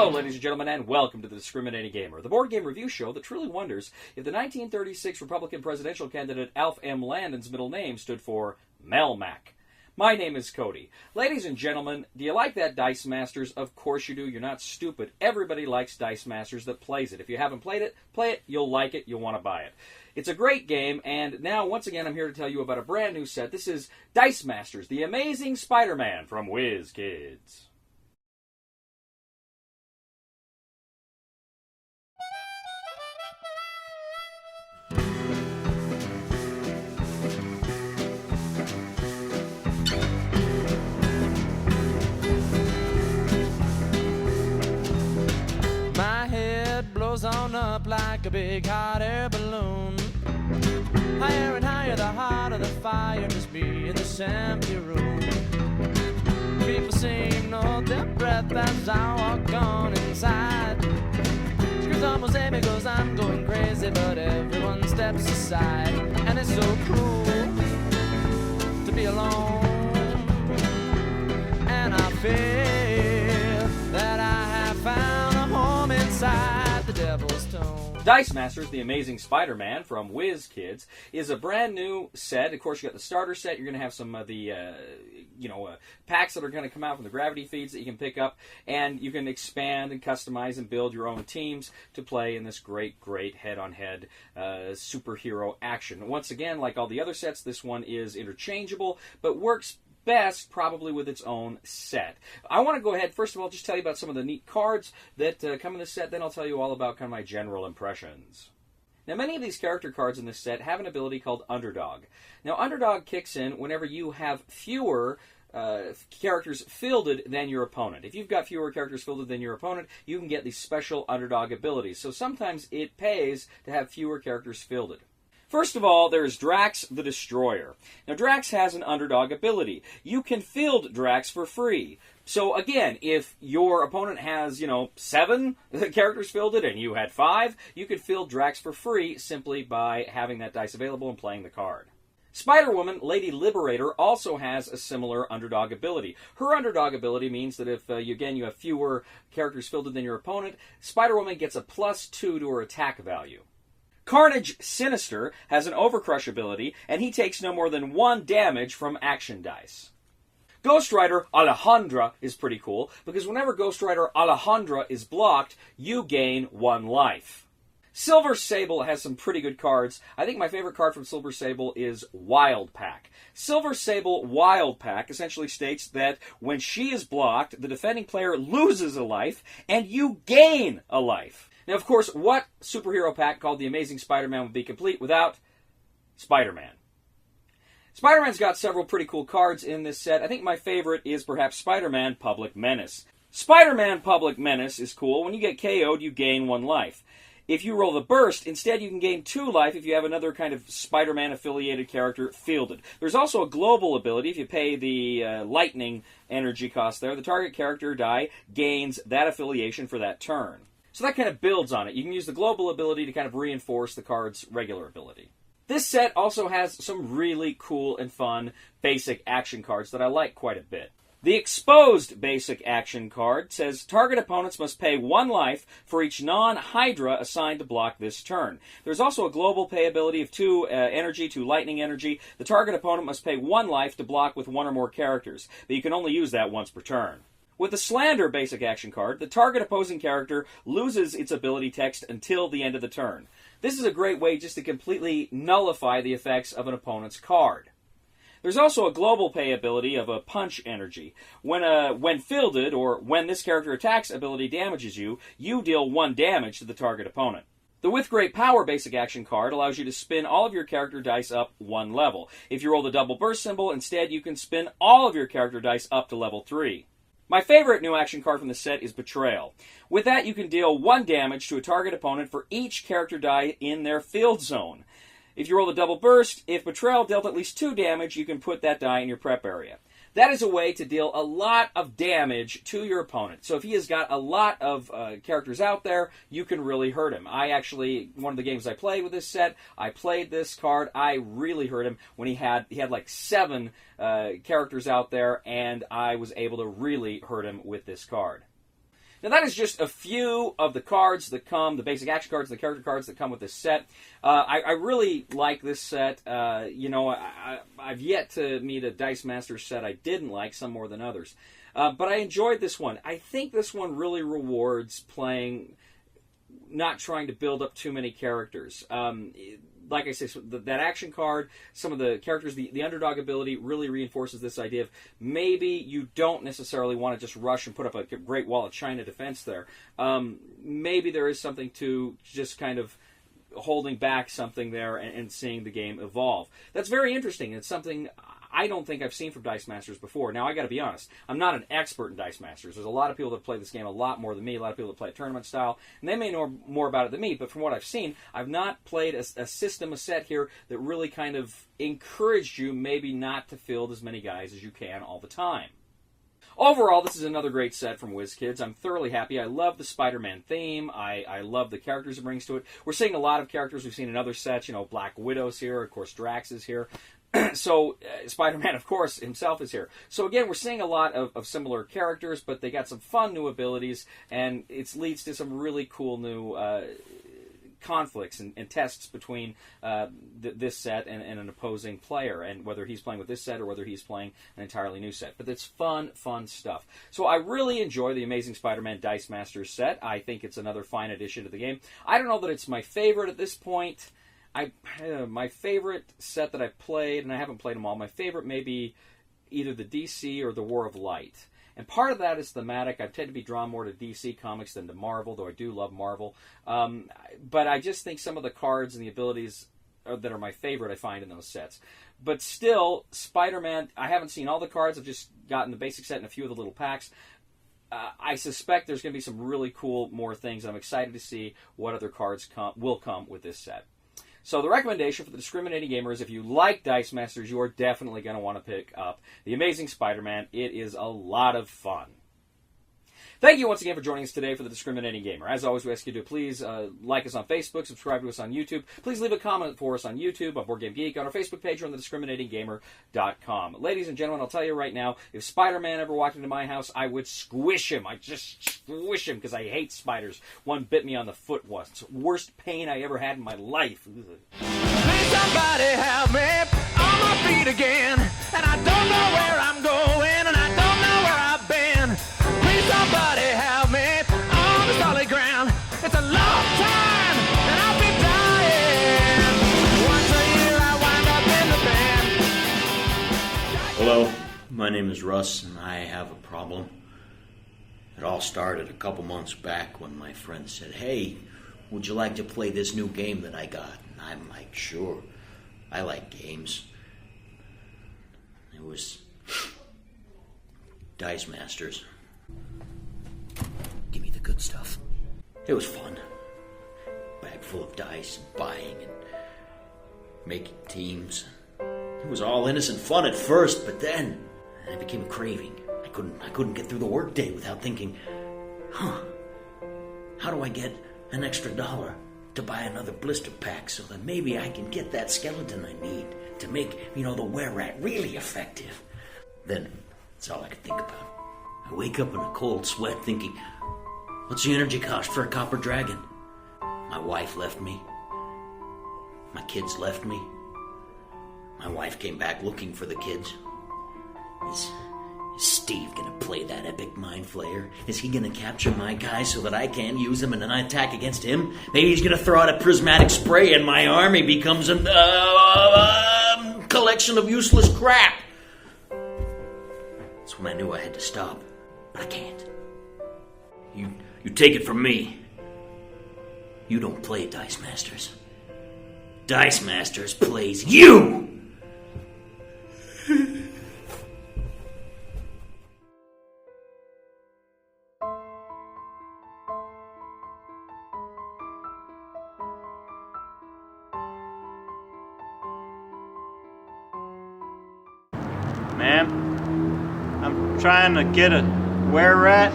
Hello, ladies and gentlemen, and welcome to The Discriminating Gamer, the board game review show that truly wonders if the 1936 Republican presidential candidate Alf M. Landon's middle name stood for Melmac. My name is Cody. Ladies and gentlemen, do you like that Dice Masters? Of course you do. You're not stupid. Everybody likes Dice Masters that plays it. If you haven't played it, play it. You'll like it. You'll want to buy it. It's a great game, and now, once again, I'm here to tell you about a brand new set. This is Dice Masters, the Amazing Spider-Man from WizKids. On up like a big hot air balloon. Higher and higher, the hotter the fire must be in this empty room. People seem to hold their breath as I walk on inside. Screws almost at me cause I'm going crazy, but everyone steps aside. And it's so cruel to be alone, and I feel that I have found a home inside. Dice Masters, the Amazing Spider-Man from WizKids, is a brand new set. Of course, you got the starter set. You're going to have some of the, packs that are going to come out from the gravity feeds that you can pick up, and you can expand and customize and build your own teams to play in this great, great head-on-head superhero action. Once again, like all the other sets, this one is interchangeable, but works best probably with its own set. I want to go ahead, first of all, just tell you about some of the neat cards that come in this set, then I'll tell you all about kind of my general impressions. Now, many of these character cards in this set have an ability called Underdog. Now, Underdog kicks in whenever you have fewer characters fielded than your opponent. If you've got fewer characters fielded than your opponent, you can get these special Underdog abilities. So sometimes it pays to have fewer characters fielded. First of all, there's Drax the Destroyer. Now, Drax has an Underdog ability. You can field Drax for free. So, again, if your opponent has, 7 characters fielded and you had 5, you could field Drax for free simply by having that dice available and playing the card. Spider-Woman, Lady Liberator, also has a similar Underdog ability. Her Underdog ability means that if, you have fewer characters fielded than your opponent, Spider-Woman gets a +2 to her attack value. Carnage Sinister has an Overcrush ability, and he takes no more than 1 damage from action dice. Ghost Rider Alejandra is pretty cool, because whenever Ghost Rider Alejandra is blocked, you gain 1 life. Silver Sable has some pretty good cards. I think my favorite card from Silver Sable is Wild Pack. Silver Sable Wild Pack essentially states that when she is blocked, the defending player loses a life, and you gain a life. Now, of course, what superhero pack called The Amazing Spider-Man would be complete without Spider-Man? Spider-Man's got several pretty cool cards in this set. I think my favorite is perhaps Spider-Man Public Menace. Spider-Man Public Menace is cool. When you get KO'd, you gain 1 life. If you roll the burst, instead you can gain 2 life if you have another kind of Spider-Man-affiliated character fielded. There's also a global ability. If you pay the lightning energy cost there, the target character die gains that affiliation for that turn. So that kind of builds on it. You can use the global ability to kind of reinforce the card's regular ability. This set also has some really cool and fun basic action cards that I like quite a bit. The Exposed basic action card says target opponents must pay 1 life for each non-Hydra assigned to block this turn. There's also a global pay ability of 2 energy, 2 lightning energy. The target opponent must pay 1 life to block with 1 or more characters, but you can only use that once per turn. With the Slander basic action card, the target opposing character loses its ability text until the end of the turn. This is a great way just to completely nullify the effects of an opponent's card. There's also a global pay ability of a Punch energy. When fielded, or when this character attacks ability damages you, you deal 1 damage to the target opponent. The With Great Power basic action card allows you to spin all of your character dice up 1 level. If you roll the double burst symbol, instead you can spin all of your character dice up to level 3. My favorite new action card from the set is Betrayal. With that, you can deal 1 damage to a target opponent for each character die in their field zone. If you roll the double burst, if Betrayal dealt at least 2 damage, you can put that die in your prep area. That is a way to deal a lot of damage to your opponent. So if he has got a lot of characters out there, you can really hurt him. One of the games I played with this set, I played this card. I really hurt him when he had like 7 characters out there, and I was able to really hurt him with this card. Now that is just a few of the cards that come, the basic action cards, the character cards that come with this set. I really like this set. I've yet to meet a Dice Masters set I didn't like, some more than others. But I enjoyed this one. I think this one really rewards playing, not trying to build up too many characters. Like I say, so that action card, some of the characters, the underdog ability really reinforces this idea of maybe you don't necessarily want to just rush and put up a Great Wall of China defense there. Maybe there is something to just kind of holding back something there and seeing the game evolve. That's very interesting. It's something I don't think I've seen from Dice Masters before. Now, I got to be honest, I'm not an expert in Dice Masters. There's a lot of people that play this game a lot more than me, a lot of people that play it tournament style, and they may know more about it than me, but from what I've seen, I've not played a system, a set here that really kind of encouraged you maybe not to field as many guys as you can all the time. Overall, this is another great set from WizKids. I'm thoroughly happy. I love the Spider-Man theme. I love the characters it brings to it. We're seeing a lot of characters we've seen in other sets. Black Widow's here. Of course, Drax is here. So, Spider-Man, of course, himself is here. So, again, we're seeing a lot of similar characters, but they got some fun new abilities, and it leads to some really cool new conflicts and tests between this set and an opposing player, and whether he's playing with this set or whether he's playing an entirely new set. But it's fun stuff. So I really enjoy the Amazing Spider-Man Dice Masters set. I think it's another fine addition to the game. I don't know that it's my favorite at this point. My favorite set that I've played, and I haven't played them all, my favorite may be either the DC or the War of Light. And part of that is thematic. I tend to be drawn more to DC comics than to Marvel, though I do love Marvel. But I just think some of the cards and the abilities that are my favorite I find in those sets. But still, Spider-Man, I haven't seen all the cards. I've just gotten the basic set and a few of the little packs. I suspect there's going to be some really cool more things. I'm excited to see what other cards will come with this set. So the recommendation for the discriminating gamer is if you like Dice Masters, you are definitely going to want to pick up The Amazing Spider-Man. It is a lot of fun. Thank you once again for joining us today for The Discriminating Gamer. As always, we ask you to please like us on Facebook, subscribe to us on YouTube. Please leave a comment for us on YouTube, on Board Game Geek, on our Facebook page, or on thediscriminatinggamer.com. Ladies and gentlemen, I'll tell you right now, if Spider-Man ever walked into my house, I would squish him. I'd just squish him because I hate spiders. One bit me on the foot once. Worst pain I ever had in my life. Please somebody help me on my feet again. And I don't know where I'm going, and I don't know where I've been. Please somebody help me on the solid ground. It's a long time, and I'll be dying. Once a year I wind up in the band. Hello, my name is Russ, and I have a problem. It all started a couple months back when my friend said, "Hey, would you like to play this new game that I got?" And I'm like, "Sure, I like games." It was Dice Masters. Give me the good stuff. It was fun. Bag full of dice, and buying and making teams. It was all innocent fun at first, but then it became a craving. I couldn't get through the workday without thinking, how do I get an extra $1 to buy another blister pack so that maybe I can get that skeleton I need to make, the were-rat really effective? Then, that's all I could think about. I wake up in a cold sweat thinking, what's the energy cost for a copper dragon? My wife left me. My kids left me. My wife came back looking for the kids. Is Steve gonna play that epic mind flayer? Is he gonna capture my guy so that I can use him and then I attack against him? Maybe he's gonna throw out a prismatic spray and my army becomes a collection of useless crap. That's when I knew I had to stop. But I can't. You take it from me. You don't play Dice Masters. Dice Masters plays you! Ma'am, I'm trying to get a were-rat.